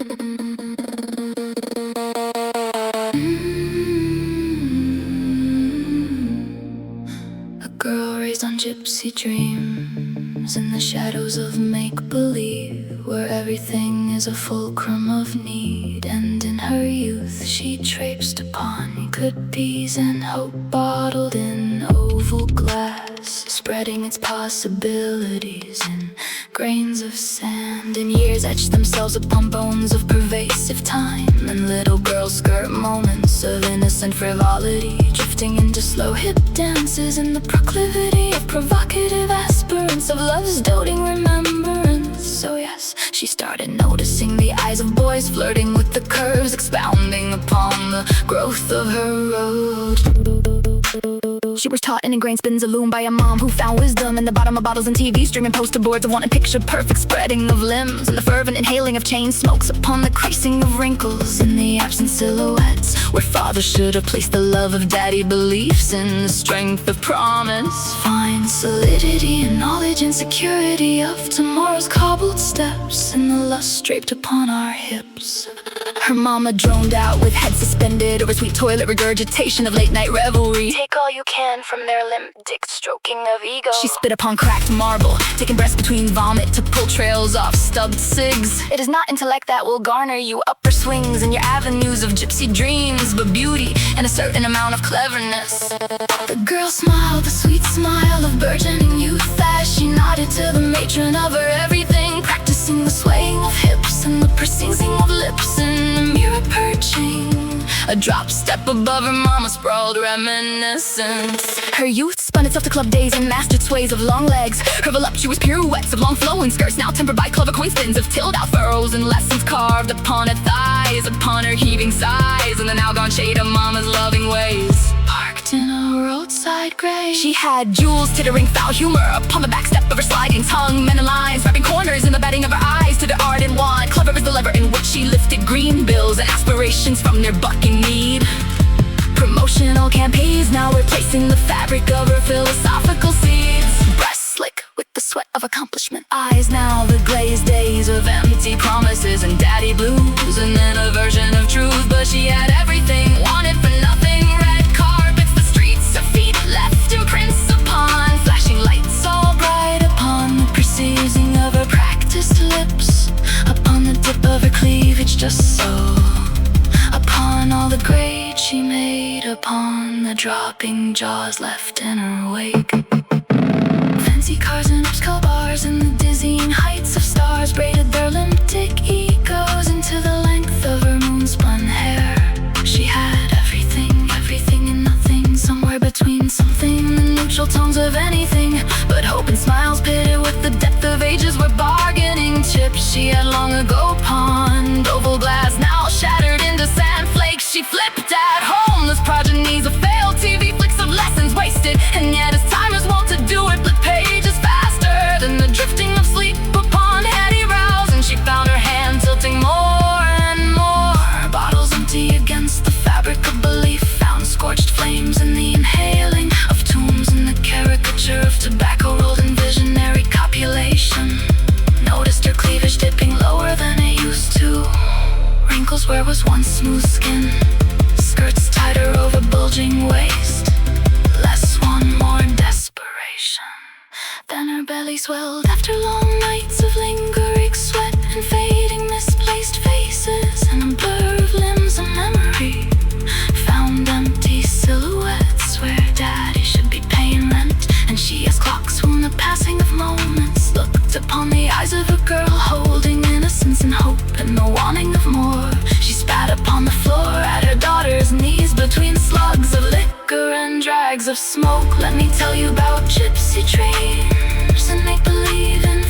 A girl raised on gypsy dreams, in the shadows of make-believe, where everything is a fulcrum of need. And in her youth she traipsed upon good peas and hope bottled in oval glass, spreading its possibilities in grains of sand. And years etched themselves upon bones of pervasive time, and little girls skirt moments of innocent frivolity, drifting into slow hip dances in the proclivity of provocative aspirants of love's doting remembrance. So yes, she started noticing the eyes of boys, flirting with the curves, expounding upon the growth of her road. She was taught in ingrained spins a loom by a mom who found wisdom in the bottom of bottles and TV, streaming poster boards of wanted picture perfect spreading of limbs, and the fervent inhaling of chain smokes upon the creasing of wrinkles in the absent silhouettes, where father should have placed the love of daddy beliefs in the strength of promise. Find solidity in knowledge and security of tomorrow's cobbled steps, and the lust draped upon our hips. Her mama droned out with head suspended over sweet toilet regurgitation of late night revelry. Take all you can from their limp dick stroking of ego. She spit upon cracked marble, taking breaths between vomit to pull trails off stubbed cigs. It is not intellect that will garner you upper swings in your avenues of gypsy dreams, but beauty and a certain amount of cleverness. The girl smiled, the sweet smile of burgeoning youth, as she nodded to the matron of her everything, practicing the swaying of hips and the pursing of lips in the mirror perching a drop step above her mama's sprawled reminiscence. Her youth spun itself to club days and mastered sways of long legs, her voluptuous pirouettes of long flowing skirts, now tempered by clever coin spins of tilled out furrows and lessons carved upon her thighs, upon her heaving sighs, and the now gone shade of mama's loving ways. Parked in a roadside grave, she had jewels tittering foul humor upon the back step of her sliding tongue, men and lines wrapping corners in the bedding of her eyes to the ardent wand. Clever as the lever in which she lifted green bills and aspirations from their bucking need. Promotional campaigns now replacing the fabric of her philosophical seeds. Breasts slick with the sweat of accomplishment, eyes now the glazed days of empty promises and daddy blues, and then a version of truth. But she had everything, wanted for nothing. Red carpets, the streets, her feet left imprints upon, flashing lights all bright upon the precision of her practiced lips, upon the dip of her cleavage just so, upon all the grade she made, upon the dropping jaws left in her wake. Fancy cars and upscale bars and the dizzying heights of stars braided their limptic egos into the length of her moon-spun hair. She had everything, everything and nothing, somewhere between something, the neutral tones of anything, but hope and smiles pitted with the depth of ages were bargaining chips she had long ago pawned. Oval glass now shattered into sand flakes, she flipped at homeless progenies of failed TV flicks of lessons wasted, and yet as time is wont to do it, flip pages faster than the drifting of sleep upon heady rouse, and she found her hand tilting more and more, bottles empty against the fabric of belief, found scorched flames in the inhaling of tombs and the caricature of tobacco rolled in visionary copulation. Noticed her cleavage dipping lower than it used to, wrinkles where was once smooth skin, skirts tighter over bulging waist, less one, more desperation. Then her belly swelled after long nights of lingering sweat and fading misplaced faces, and a blur of limbs and memory, found empty silhouettes where daddy should be paying rent, and she as clocks swoon the passing of moments, looked upon the eyes of a girl holding innocence and hope and the wanting of more. She spat upon the floor at her daughter's knees between slugs of liquor and drags of smoke. Let me tell you about gypsy dreams and make-believe in